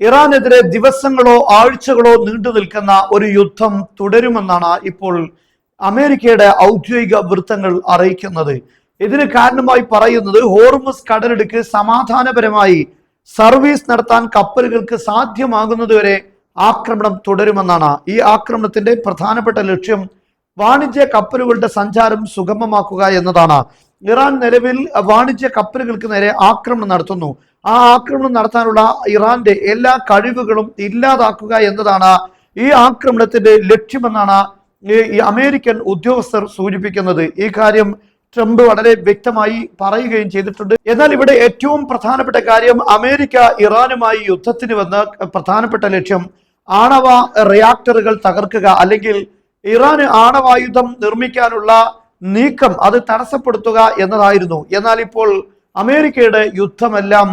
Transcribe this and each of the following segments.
ഇറാനെതിരെ ദിവസങ്ങളോ ആഴ്ചകളോ നീണ്ടു നിൽക്കുന്ന ഒരു യുദ്ധം തുടരുമെന്നാണ് ഇപ്പോൾ അമേരിക്കയുടെ ഔദ്യോഗിക വൃത്തങ്ങൾ അറിയിക്കുന്നത്. ഇതിന് കാരണമായി പറയുന്നത് ഹോർമുസ് കടലിടുക്ക് സമാധാനപരമായി സർവീസ് നടത്താൻ കപ്പലുകൾക്ക് സാധ്യമാകുന്നതുവരെ ആക്രമണം തുടരുമെന്നാണ്. ഈ ആക്രമണത്തിന്റെ പ്രധാനപ്പെട്ട ലക്ഷ്യം വാണിജ്യ കപ്പലുകളുടെ സഞ്ചാരം സുഗമമാക്കുക എന്നതാണ്. ഇറാൻ നിലവിൽ വാണിജ്യ കപ്പലുകൾക്ക് നേരെ ആക്രമണം നടത്തുന്നു. ആ ആക്രമണം നടത്താനുള്ള ഇറാന്റെ എല്ലാ കഴിവുകളും ഇല്ലാതാക്കുക എന്നതാണ് ഈ ആക്രമണത്തിന്റെ ലക്ഷ്യമെന്നാണ് ഈ അമേരിക്കൻ ഉദ്യോഗസ്ഥർ സൂചിപ്പിക്കുന്നത്. ഈ കാര്യം ട്രംപ് വളരെ വ്യക്തമായി പറയുകയും ചെയ്തിട്ടുണ്ട്. എന്നാൽ ഇവിടെ ഏറ്റവും പ്രധാനപ്പെട്ട കാര്യം, അമേരിക്ക ഇറാനുമായി യുദ്ധത്തിന് വന്ന പ്രധാനപ്പെട്ട ലക്ഷ്യം ആണവ റിയാക്ടറുകൾ തകർക്കുക, അല്ലെങ്കിൽ ഇറാന് ആണവായുധം നിർമ്മിക്കാനുള്ള നീക്കം അത് തടസ്സപ്പെടുത്തുക എന്നതായിരുന്നു. എന്നാൽ ഇപ്പോൾ അമേരിക്കയുടെ യുദ്ധമെല്ലാം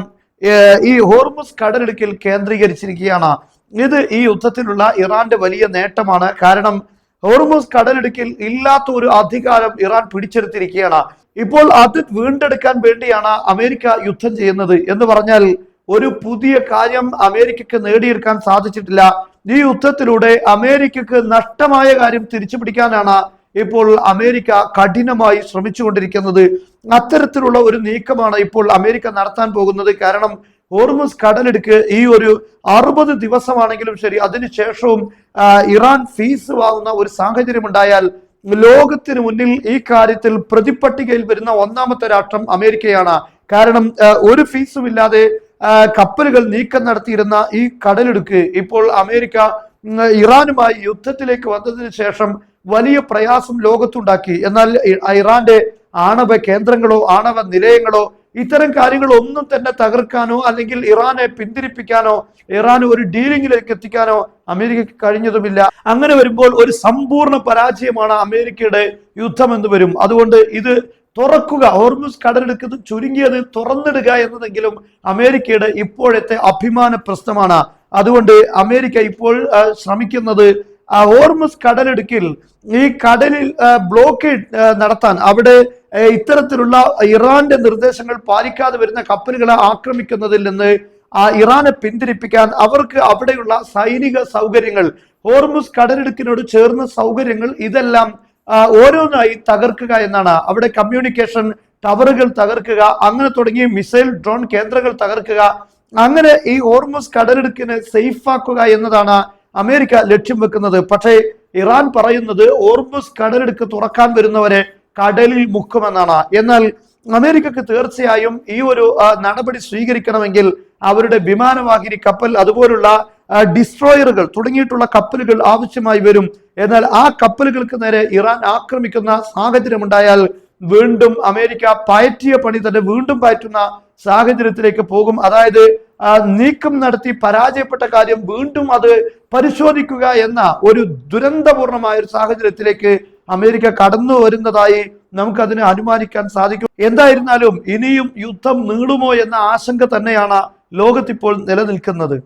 ഈ ഹോർമുസ് കടലിടുക്കിൽ കേന്ദ്രീകരിച്ചിരിക്കുകയാണ്. ഇത് ഈ യുദ്ധത്തിലുള്ള ഇറാന്റെ വലിയ നേട്ടമാണ്. കാരണം ഹോർമുസ് കടലിടുക്കിൽ ഇല്ലാത്ത ഒരു അധികാരം ഇറാൻ പിടിച്ചെടുത്തിരിക്കുകയാണ്. ഇപ്പോൾ അത് വീണ്ടെടുക്കാൻ വേണ്ടിയാണ് അമേരിക്ക യുദ്ധം ചെയ്യുന്നത്. എന്ന് പറഞ്ഞാൽ ഒരു പുതിയ കാര്യം അമേരിക്കക്ക് നേടിയെടുക്കാൻ സാധിച്ചിട്ടില്ല. ഈ യുദ്ധത്തിലൂടെ അമേരിക്കക്ക് നഷ്ടമായ കാര്യം തിരിച്ചു പിടിക്കാനാണ് ഇപ്പോൾ അമേരിക്ക കഠിനമായി ശ്രമിച്ചുകൊണ്ടിരിക്കുന്നത്. അത്തരത്തിലുള്ള ഒരു നീക്കമാണ് ഇപ്പോൾ അമേരിക്ക നടത്താൻ പോകുന്നത്. കാരണം ഹോർമുസ് കടലിടുക്ക് ഈ ഒരു 60 ദിവസമാണെങ്കിലും ശരി, അതിനുശേഷവും ഇറാൻ ഫീസ് വാങ്ങുന്ന ഒരു സാഹചര്യം ഉണ്ടായാൽ ലോകത്തിന് മുന്നിൽ ഈ കാര്യത്തിൽ പ്രതിപട്ടികയിൽ വരുന്ന ഒന്നാമത്തെ രാഷ്ട്രം അമേരിക്കയാണ്. കാരണം ഒരു ഫീസും ഇല്ലാതെ കപ്പലുകൾ നീക്കം നടത്തിയിരുന്ന ഈ കടലിടുക്ക് ഇപ്പോൾ അമേരിക്ക ഇറാനുമായി യുദ്ധത്തിലേക്ക് വന്നതിന് ശേഷം വലിയ പ്രയാസം ലോകത്തുണ്ടാക്കി. എന്നാൽ ഇറാന്റെ ആണവ കേന്ദ്രങ്ങളോ ആണവ നിലയങ്ങളോ ഇത്തരം കാര്യങ്ങളൊന്നും തന്നെ തകർക്കാനോ അല്ലെങ്കിൽ ഇറാനെ പിന്തിരിപ്പിക്കാനോ ഇറാന് ഒരു ഡീലിംഗിലേക്ക് എത്തിക്കാനോ അമേരിക്കക്ക് കഴിഞ്ഞതുമില്ല. അങ്ങനെ വരുമ്പോൾ ഒരു സമ്പൂർണ്ണ പരാജയമാണ് അമേരിക്കയുടെ യുദ്ധം എന്ന് വരും. അതുകൊണ്ട് ഇത് തുറക്കുക, ഹോർമുസ് കടലെടുക്കുന്നത് ചുരുങ്ങിയത് തുറന്നിടുക എന്നതെങ്കിലും അമേരിക്കയുടെ ഇപ്പോഴത്തെ അഭിമാന പ്രശ്നമാണ്. അതുകൊണ്ട് അമേരിക്ക ഇപ്പോൾ ശ്രമിക്കുന്നത് ഹോർമുസ് കടലിടുക്കിൽ ഈ കടലിൽ ബ്ലോക്കേഡ് നടത്താൻ, അവിടെ ഇത്തരത്തിലുള്ള ഇറാന്റെ നിർദ്ദേശങ്ങൾ പാലിക്കാതെ വരുന്ന കപ്പലുകളെ ആക്രമിക്കുന്നതിൽ നിന്ന് ഇറാനെ പിന്തിരിപ്പിക്കാൻ അവർക്ക് അവിടെയുള്ള സൈനിക സൗകര്യങ്ങൾ, ഹോർമുസ് കടലിടുക്കിനോട് ചേർന്ന സൗകര്യങ്ങൾ, ഇതെല്ലാം ഓരോന്നായി തകർക്കുക എന്നാണ്. അവിടെ കമ്മ്യൂണിക്കേഷൻ ടവറുകൾ തകർക്കുക, അങ്ങനെ തുടങ്ങി മിസൈൽ ഡ്രോൺ കേന്ദ്രങ്ങൾ തകർക്കുക, അങ്ങനെ ഈ ഹോർമുസ് കടലിടുക്കിനെ സേഫ് ആക്കുക എന്നതാണ് അമേരിക്ക ലക്ഷ്യം വെക്കുന്നത്. പക്ഷേ ഇറാൻ പറയുന്നത് ഹോർമുസ് കടലിടുക്ക് തുറക്കാൻ വരുന്നവരെ കടലിൽ മുക്കുമെന്നാണ്. എന്നാൽ അമേരിക്കക്ക് തീർച്ചയായും ഈ ഒരു നടപടി സ്വീകരിക്കണമെങ്കിൽ അവരുടെ വിമാനവാഹിനി കപ്പൽ, അതുപോലുള്ള ഡിസ്ട്രോയറുകൾ തുടങ്ങിയിട്ടുള്ള കപ്പലുകൾ ആവശ്യമായി വരും. എന്നാൽ ആ കപ്പലുകൾക്ക് നേരെ ഇറാൻ ആക്രമിക്കുന്ന സാഹചര്യം ഉണ്ടായാൽ വീണ്ടും അമേരിക്ക പയറ്റിയ പണി തന്നെ വീണ്ടും പയറ്റുന്ന സാഹചര്യത്തിലേക്ക് പോകും. അതായത് നീക്കം നടത്തി പരാജയപ്പെട്ട കാര്യം വീണ്ടും അത് പരിശോധിക്കുക എന്ന ഒരു ദുരന്തപൂർണമായ ഒരു സാഹചര്യത്തിലേക്ക് അമേരിക്ക കടന്നു വരുന്നതായി നമുക്കതിനെ അനുമാനിക്കാൻ സാധിക്കും. എന്തായിരുന്നാലും ഇനിയും യുദ്ധം നീളുമോ എന്ന ആശങ്ക തന്നെയാണ് ലോകത്തിപ്പോൾ നിലനിൽക്കുന്നത്.